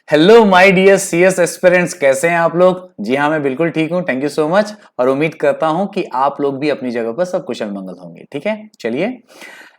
Hello my dear CS aspirants, कैसे हैं आप लोग। जी हाँ, मैं बिल्कुल ठीक हूँ, थैंक यू सो मच। और उम्मीद करता हूँ कि आप लोग भी अपनी जगह पर सब कुशल मंगल होंगे। ठीक है, चलिए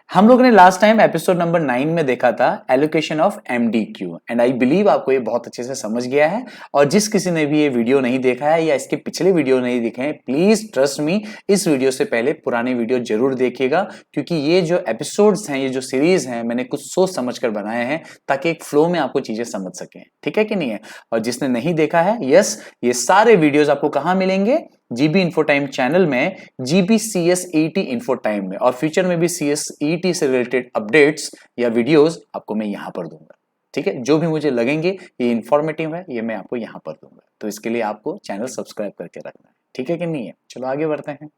हम लोग ने लास्ट टाइम एपिसोड नंबर 9 में देखा था allocation of MDQ and I believe आपको ये बहुत अच्छे से समझ गया है। और जिस किसी ने भी ये वीडियो नहीं देखा है या इसके पिछले वीडियो नहीं देखे हैं, प्लीज ट्रस्ट मी, इस वीडियो से पहले पुराने वीडियो जरूर देखिएगा, क्योंकि ये जो एपिसोड्स हैं, ये जो सीरीज हैं, मैंने कुछ सोच समझ कर बनाए हैं ताकि एक फ्लो में आपको चीजें समझ सकें। ठीक है कि नहीं है। और जिसने नहीं देखा है, यस, ये सारे वीडियोस आपको कहां मिलेंगे? जीबी इन्फोटाइम चैनल में, जीबी CSET इन्फोटाइम में, और फ्यूचर में भी CSET से रिलेटेड अपडेट्स या वीडियोस आपको मैं यहां पर दूंगा। ठीक है, जो भी मुझे लगेंगे ये इंफॉर्मेटिव है, ये मैं आपको यहां पर दूंगा। तो इसके लिए आपको चैनल सब्सक्राइब करके रखना है। ठीक है कि नहीं है। चलो आगे बढ़ते हैं।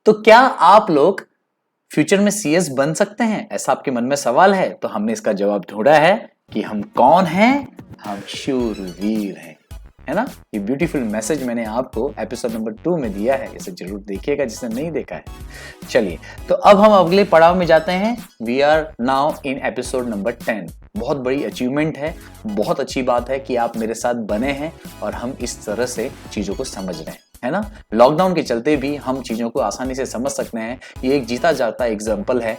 तो क्या आप लोग फ्यूचर में CS बन सकते हैं, ऐसा आपके मन में सवाल है? तो हमने इसका जवाब ढूंढा है कि हम कौन हैं। हम शूरवीर हैं, है ना। ये ब्यूटीफुल मैसेज मैंने आपको एपिसोड नंबर 2 में दिया है, इसे जरूर देखिएगा जिसने नहीं देखा है। चलिए, तो अब हम अगले पड़ाव में जाते हैं। We are now in episode number 10। बहुत बड़ी अचीवमेंट है, बहुत अच्छी बात है कि आप मेरे साथ बने हैं और हम इस तरह से चीजों को समझ रहे हैं, है ना। लॉकडाउन के चलते भी हम चीजों को आसानी से समझ सकते हैं। ये एक जीता जाता एग्जाम्पल है,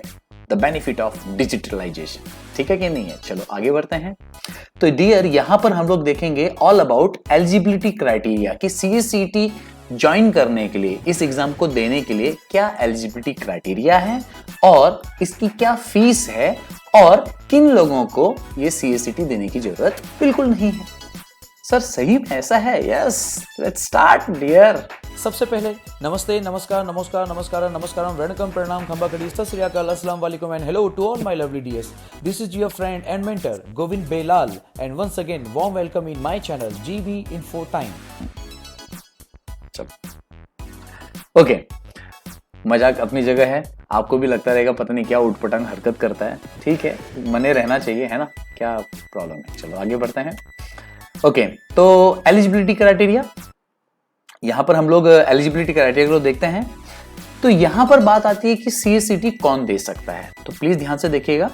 द बेनिफिट ऑफ डिजिटलाइजेशन। ठीक है कि नहीं है। चलो आगे बढ़ते हैं। तो डियर, यहां पर हम लोग देखेंगे ऑल अबाउट एलिजिबिलिटी क्राइटेरिया कि CSET ज्वाइन करने के लिए, इस एग्जाम को देने के लिए क्या एलिजिबिलिटी क्राइटेरिया है और इसकी क्या फीस है और किन लोगों को ये CSET देने की जरूरत बिल्कुल नहीं है। सर सही में ऐसा है? Yes, let's start dear. सबसे पहले नमस्ते, नमस्कार, नमस्कार, नमस्कार, नमस्कारम, वणकम, प्रणाम, खंबा कड़ी, सत श्री अकाल, अस्सलाम वालेकुम and hello to all my lovely dears. This is your friend and mentor Govind Belal and once again warm welcome in my channel GB info time. Okay, मजाक अपनी जगह है। आपको भी लगता रहेगा पता नहीं क्या उटपटांग हरकत करता है। ठीक है, मने रहना चाहिए, है ना, क्या प्रॉब्लम है। चलो आगे बढ़ते हैं। ओके, तो एलिजिबिलिटी क्राइटेरिया, यहां पर हम लोग एलिजिबिलिटी क्राइटेरिया को देखते हैं। तो यहां पर बात आती है कि CSET कौन दे सकता है। तो प्लीज ध्यान से देखिएगा,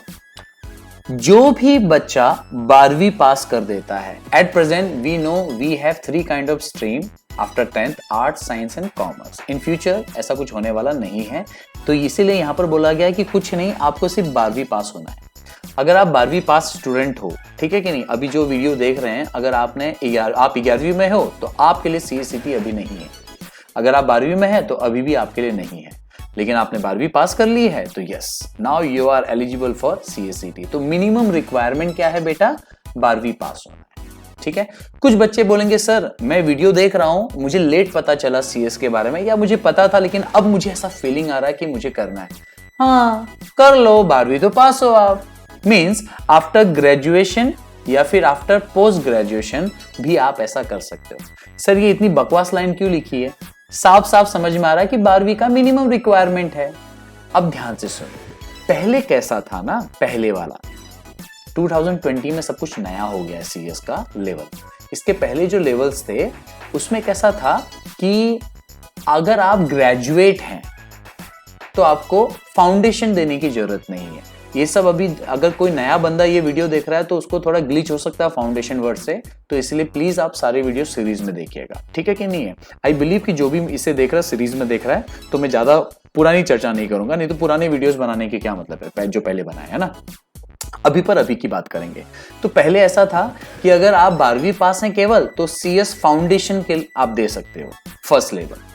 जो भी बच्चा 12वीं पास कर देता है। At present we know we have 3 kind of stream after 10th, arts, science and commerce. In future ऐसा कुछ होने वाला नहीं है, तो इसीलिए यहां पर बोला गया है कि कुछ नहीं, आपको सिर्फ 12वीं पास होना है। अगर आप 12वीं पास स्टूडेंट हो, ठीक है कि नहीं, अभी जो वीडियो देख रहे हैं, अगर आप 11वीं में हो तो आपके लिए CSET अभी नहीं है। अगर आप 12वीं में है तो अभी भी आपके लिए नहीं है। लेकिन आपने 12वीं पास कर ली है तो yes, now you are eligible for CSET। तो मिनिमम रिक्वायरमेंट क्या है बेटा? 12वीं पास होना है। ठीक है। कुछ बच्चे बोलेंगे सर मैं वीडियो देख रहा हूं, मुझे लेट पता चला CS के बारे में, या मुझे पता था लेकिन अब मुझे ऐसा फीलिंग आ रहा है कि मुझे करना है। हाँ, कर लो, 12वीं तो पास हो आप। मीन्स आफ्टर ग्रेजुएशन या फिर आफ्टर पोस्ट ग्रेजुएशन भी आप ऐसा कर सकते हो। सर ये इतनी बकवास लाइन क्यों लिखी है? साफ साफ समझ में आ रहा है कि 12वीं का मिनिमम रिक्वायरमेंट है। अब ध्यान से सुनो, पहले कैसा था ना, पहले वाला 2020 में सब कुछ नया हो गया है। CS का लेवल, इसके पहले जो लेवल्स थे उसमें कैसा था कि अगर आप ग्रेजुएट हैं तो आपको फाउंडेशन देने की जरूरत नहीं है। ये सब अभी अगर कोई नया बंदा ये वीडियो देख रहा है तो उसको थोड़ा ग्लिच हो सकता है फाउंडेशन वर्ड से, तो इसलिए प्लीज आप सारे वीडियो सीरीज में देखिएगा। ठीक है कि नहीं है। आई बिलीव कि जो भी इसे देख रहा है सीरीज में देख रहा है, तो मैं ज्यादा पुरानी चर्चा नहीं करूंगा, नहीं तो पुराने वीडियोस बनाने के क्या मतलब है, जो पहले बनाए है ना। अभी पर अभी की बात करेंगे। तो पहले ऐसा था कि अगर आप 12वीं पास हैं केवल, तो CS फाउंडेशन के आप दे सकते हो, फर्स्ट लेवल।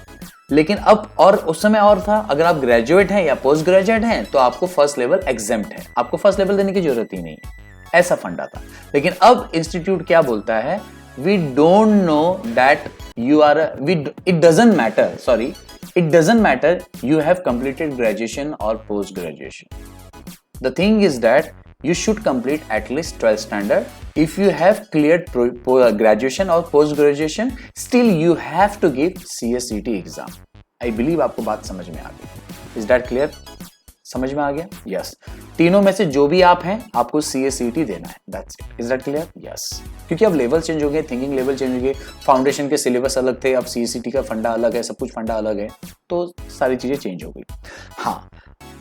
लेकिन अब, और उस समय और था, अगर आप ग्रेजुएट हैं या पोस्ट ग्रेजुएट हैं तो आपको फर्स्ट लेवल एग्जेम्प्ट है, आपको फर्स्ट लेवल देने की जरूरत ही नहीं है। ऐसा फंडा था। लेकिन अब इंस्टीट्यूट क्या बोलता है, we don't know that you are, it doesn't matter, sorry, it doesn't matter you have completed graduation और post graduation. The thing is that you should complete at least 12th standard. If you have cleared graduation or post graduation, still you have to give CSET exam. I believe आपको बात समझ में आ गई। Is that clear? समझ में आ गया? Yes. तीनों में से जो भी आप हैं आपको CSET देना है। That's it. Is that clear? Yes. क्योंकि अब लेवल चेंज हो गए, थिंकिंग लेवल चेंज हो गए, फाउंडेशन के सिलेबस अलग थे, अब CSET का फंडा अलग है, सब कुछ फंडा अलग है, तो सारी चीजें चेंज हो गई। हाँ,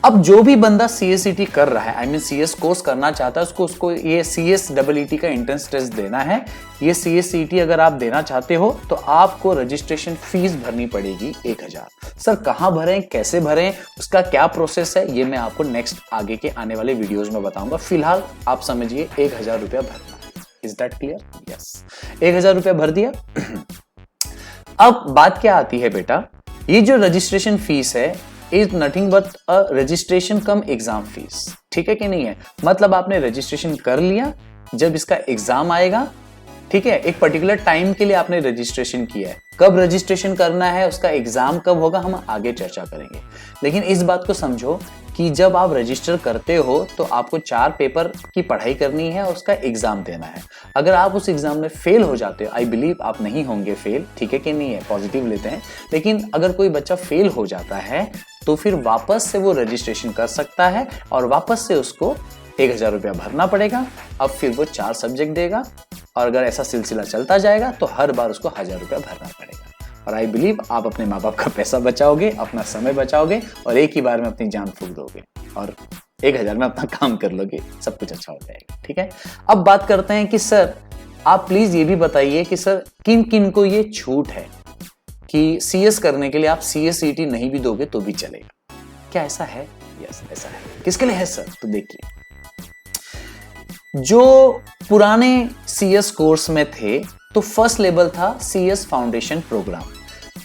अब जो भी बंदा CSET कर रहा है, आई मीन CS कोर्स करना चाहता है, उसको ये CSEET का एंट्रेंस टेस्ट देना है। ये CSET अगर आप देना चाहते हो तो आपको रजिस्ट्रेशन फीस भरनी पड़ेगी 1000। सर कहां भरें, कैसे भरें, उसका क्या प्रोसेस है, ये मैं आपको नेक्स्ट आगे के आने वाले वीडियोस में बताऊंगा। फिलहाल आप समझिए 1000 रुपया भरना है। Is that clear? यस, 1000 रुपया भर दिया। अब बात क्या आती है बेटा, ये जो रजिस्ट्रेशन फीस है is nothing but a registration come exam fees. ठीक है कि नहीं है? मतलब आपने रजिस्ट्रेशन कर लिया, जब इसका एग्जाम आएगा, ठीक है, एक पर्टिकुलर टाइम के लिए आपने रजिस्ट्रेशन किया है, कब रजिस्ट्रेशन करना है, उसका एग्जाम कब होगा, हम आगे चर्चा करेंगे। लेकिन इस बात को समझो कि जब आप रजिस्टर करते हो तो आपको 4 पेपर की पढ़ाई करनी है और उसका एग्जाम देना है। अगर आप उस एग्जाम में फेल हो जाते हो, आई बिलीव आप नहीं होंगे फेल, ठीक है कि नहीं है, पॉजिटिव लेते हैं, लेकिन अगर कोई बच्चा फेल हो जाता है तो फिर वापस से वो रजिस्ट्रेशन कर सकता है और वापस से उसको 1000 रुपया भरना पड़ेगा। अब फिर वो 4 सब्जेक्ट देगा और अगर ऐसा सिलसिला चलता जाएगा तो हर बार उसको 1000 रुपया भरना पड़ेगा। और आई बिलीव आप अपने माँ बाप का पैसा बचाओगे, अपना समय बचाओगे और एक ही बार में अपनी जान फूंक दोगे और 1000 में अपना काम कर लोगे, सब कुछ अच्छा हो जाएगा। ठीक है, अब बात करते हैं कि सर आप प्लीज ये भी बताइए कि सर किन किन को ये छूट है कि CS करने के लिए आप CSET नहीं भी दोगे तो भी चलेगा। क्या ऐसा है? यस, ऐसा है। किसके लिए है सर? तो देखिए, जो पुराने CS कोर्स में थे तो फर्स्ट लेवल था CS फाउंडेशन प्रोग्राम।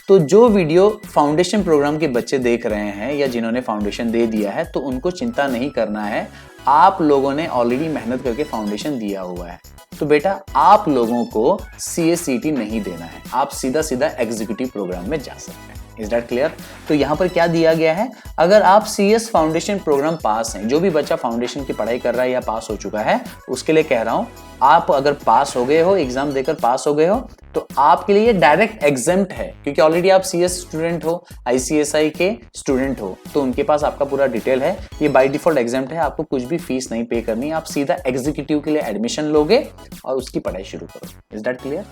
तो जो वीडियो फाउंडेशन प्रोग्राम के बच्चे देख रहे हैं या जिन्होंने फाउंडेशन दे दिया है तो उनको चिंता नहीं करना है, आप लोगों ने ऑलरेडी मेहनत करके फाउंडेशन दिया हुआ है। तो बेटा आप लोगों को CSET नहीं देना है, आप सीधा सीधा एग्जीक्यूटिव प्रोग्राम में जा सकते हैं। Is that clear? तो यहां पर क्या दिया गया है, अगर आप CS फाउंडेशन प्रोग्राम पास हैं, जो भी बच्चा फाउंडेशन की पढ़ाई कर रहा है या पास हो चुका है उसके लिए कह रहा हूं, आप अगर पास हो गए हो, एग्जाम देकर पास हो गए हो, तो आपके लिए डायरेक्ट एग्जेम्प्ट है, क्योंकि ऑलरेडी आप CS स्टूडेंट हो, ICSI के स्टूडेंट हो, तो उनके पास आपका पूरा डिटेल है। ये बाय डिफॉल्ट एग्जेम्प्ट है, आपको कुछ भी फीस नहीं पे करनी, आप सीधा एग्जीक्यूटिव के लिए एडमिशन लोगे और उसकी पढ़ाई शुरू करो। Is that clear?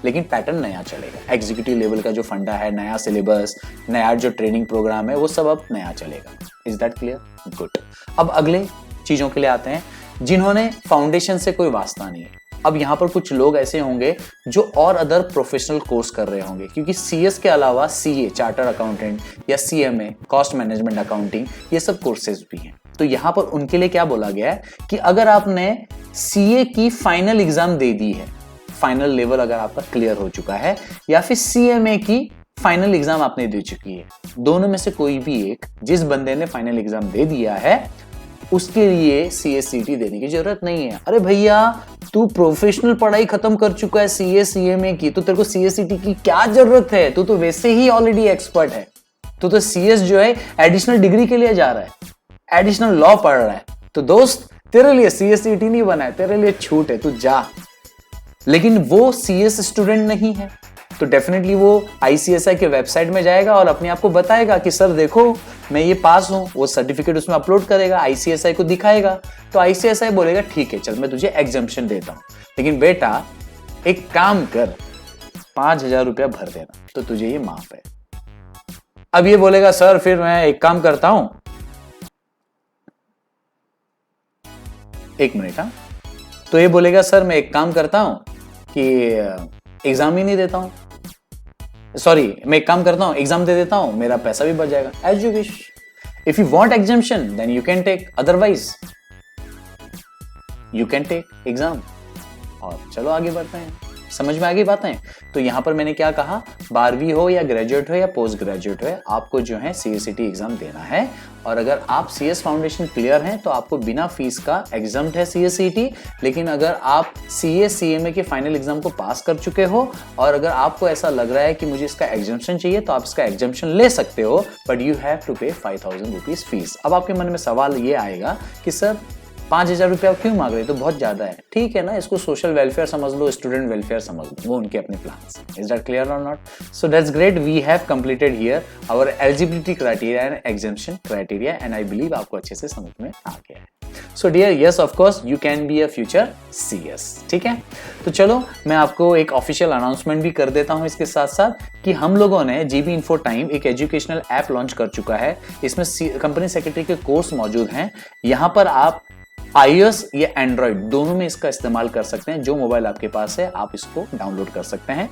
लेकिन पैटर्न नया चलेगा, एग्जीक्यूटिव लेवल का जो फंडा है, नया सिलेबस, नया जो ट्रेनिंग प्रोग्राम है, वो सब अब नया चलेगा। Is that clear? गुड। अब अगले चीजों के लिए आते हैं, जिन्होंने फाउंडेशन से कोई वास्ता नहीं है। अब यहाँ पर कुछ लोग ऐसे होंगे जो और अदर प्रोफेशनल कोर्स कर रहे होंगे, क्योंकि CS के अलावा CA चार्टर अकाउंटेंट या CMA कॉस्ट मैनेजमेंट अकाउंटिंग, ये सब कोर्सेज भी हैं। तो यहाँ पर उनके लिए क्या बोला गया है कि अगर आपने CA की फाइनल एग्जाम दे दी है, फाइनल लेवल अगर आपका क्लियर हो चुका है, या फिर CMA की फाइनल एग्जाम आपने दे चुकी है, दोनों में से कोई भी एक, जिस बंदे ने फाइनल एग्जाम दे दिया है उसके लिए CSET देने की जरूरत नहीं है। अरे भैया तू प्रोफेशनल पढ़ाई खत्म कर चुका है CA CMA की, तो तेरे को CSET की क्या जरूरत है? तू तो वैसे ही ऑलरेडी एक्सपर्ट है। तू तो CS जो है एडिशनल डिग्री के लिए जा रहा है, एडिशनल लॉ पढ़ रहा है। तो दोस्त तेरे लिए CSET नहीं बना है, तेरे लिए छूट है, तू जा। लेकिन वो CS स्टूडेंट नहीं है, तो डेफिनेटली वो ICSI के वेबसाइट में जाएगा और अपने आप को बताएगा कि सर देखो मैं ये पास हूं, वो सर्टिफिकेट उसमें अपलोड करेगा, ICSI को दिखाएगा, तो ICSI बोलेगा ठीक है चल मैं तुझे एग्जम्पशन देता हूं, लेकिन बेटा एक काम कर 5000 रुपया भर देना तो तुझे ये माफ है। अब ये बोलेगा सर फिर मैं एक काम करता हूं, एक मिनट, तो ये बोलेगा सर मैं एक काम करता हूं कि एग्जाम ही नहीं देता हूं, सॉरी मैं एक काम करता हूं एग्जाम दे देता हूं, मेरा पैसा भी बच जाएगा। As you wish, if you want exemption then you can take, otherwise you can take exam. और चलो आगे बढ़ते हैं, समझ में आ गई बातें? तो यहां पर मैंने क्या कहा, 12वीं हो या ग्रेजुएट हो या पोस्ट ग्रेजुएट हो, आपको जो है CSET एग्जाम देना है। और अगर आप CS फाउंडेशन क्लियर हैं तो आपको बिना फीस का एग्जाम्प्ट है CSET। लेकिन अगर आप CA CMA के फाइनल एग्जाम को पास कर चुके हो और अगर आपको ऐसा लग रहा है कि मुझे इसका एग्जाम्पशन चाहिए तो आप इसका एग्जाम्पशन ले सकते हो, बट यू हैव टू पे 5000 रुपीज फीस। अब आपके मन में सवाल ये आएगा कि सर 5000 रुपया क्यों मांग रहे, तो बहुत ज्यादा है। ठीक है ना, इसको सोशल वेलफेयर समझ लो, स्टूडेंट वेलफेयर समझ लो, वो उनके अपने प्लान्स। इज दैट क्लियर और not? So that's great, we have completed here our eligibility criteria and exemption criteria, and I believe आपको अच्छे से समझ में आ गया है। So dear, yes of course you can be a future CS, ठीक है। तो चलो मैं आपको एक ऑफिशियल अनाउंसमेंट भी कर देता हूं इसके साथ साथ कि हम लोगों ने GB Info Time एक एजुकेशनल ऐप लॉन्च कर चुका है। इसमें कंपनी सेक्रेटरी के कोर्स मौजूद हैं। यहां पर आप iOS या एंड्रॉइड दोनों में इसका इस्तेमाल कर सकते हैं। जो मोबाइल आपके पास है आप इसको डाउनलोड कर सकते हैं।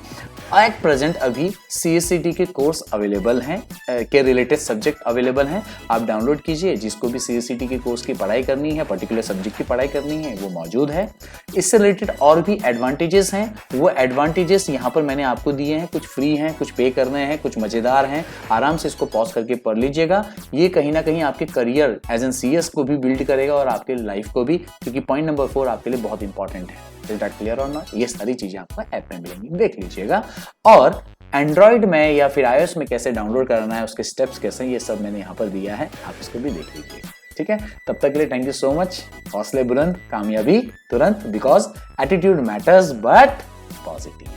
एट प्रेजेंट अभी CSCT के कोर्स अवेलेबल हैं, के रिलेटेड सब्जेक्ट अवेलेबल हैं। आप डाउनलोड कीजिए। जिसको भी CSCT के कोर्स की पढ़ाई करनी है, पर्टिकुलर सब्जेक्ट की पढ़ाई करनी है, वो मौजूद है। इससे रिलेटेड और भी एडवांटेजेस हैं। वो एडवांटेजेस यहाँ पर मैंने आपको दिए हैं। कुछ फ्री हैं, कुछ पे करने हैं, कुछ मजेदार हैं। आराम से इसको पॉज करके पढ़ लीजिएगा। ये कहीं ना कहीं आपके करियर एज एन CS को भी बिल्ड करेगा और आपके लाइफ को भी, क्योंकि पॉइंट नंबर 4 आपके लिए बहुत इंपॉर्टेंट है। इज दैट क्लियर और नॉट? ये सारी चीजें आपको ऐप में मिलेंगी, देख लीजिएगा। और एंड्रॉइड में या फिर iOS में कैसे डाउनलोड करना है, उसके स्टेप्स कैसे, ये सब मैंने यहाँ पर दिया है, आप इसको भी देख लीजिए, ठीक है। तब तक के लिए थैंक यू सो मच। हौसले बुलंद, कामयाबी तुरंत, because attitude matters but positive.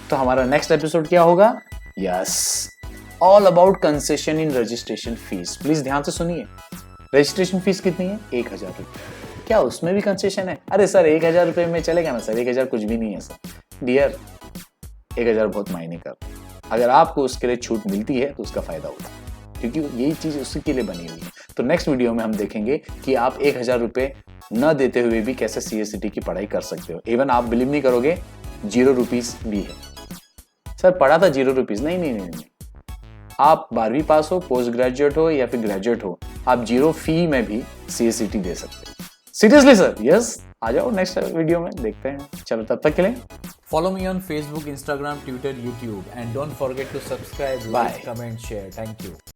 तो हमारा नेक्स्ट एपिसोड क्या होगा? Yes, all about concession in registration fees. Please ध्यान से सुनिए। रजिस्ट्रेशन फीस कितनी है? 1000 रुपये। क्या उसमें भी कंसेशन है? अरे सर 1000 रुपये में चलेगा ना सर? 1000 कुछ भी नहीं है सर। डियर, 1000 बहुत मायने कर। अगर आपको उसके लिए छूट मिलती है तो उसका फायदा होगा, क्योंकि यही चीज उसी के लिए बनी हुई है। तो नेक्स्ट वीडियो में हम देखेंगे कि आप 1000 रुपये न देते हुए भी कैसे CSCT की पढ़ाई कर सकते हो। इवन आप बिलीव नहीं करोगे, 0 रुपीज भी है। सर पढ़ा था 0 रुपीज? नहीं नहीं नहीं नहीं, आप 12वीं पास हो, पोस्ट ग्रेजुएट हो या फिर ग्रेजुएट हो, आप 0 फी में भी CSCT दे सकते हो। Seriously sir? यस, आ जाओ नेक्स्ट वीडियो में देखते हैं। चलो तब तक के लिए Follow me on Facebook, Instagram, Twitter, YouTube, and don't forget to subscribe, Bye. like, comment, share. Thank you.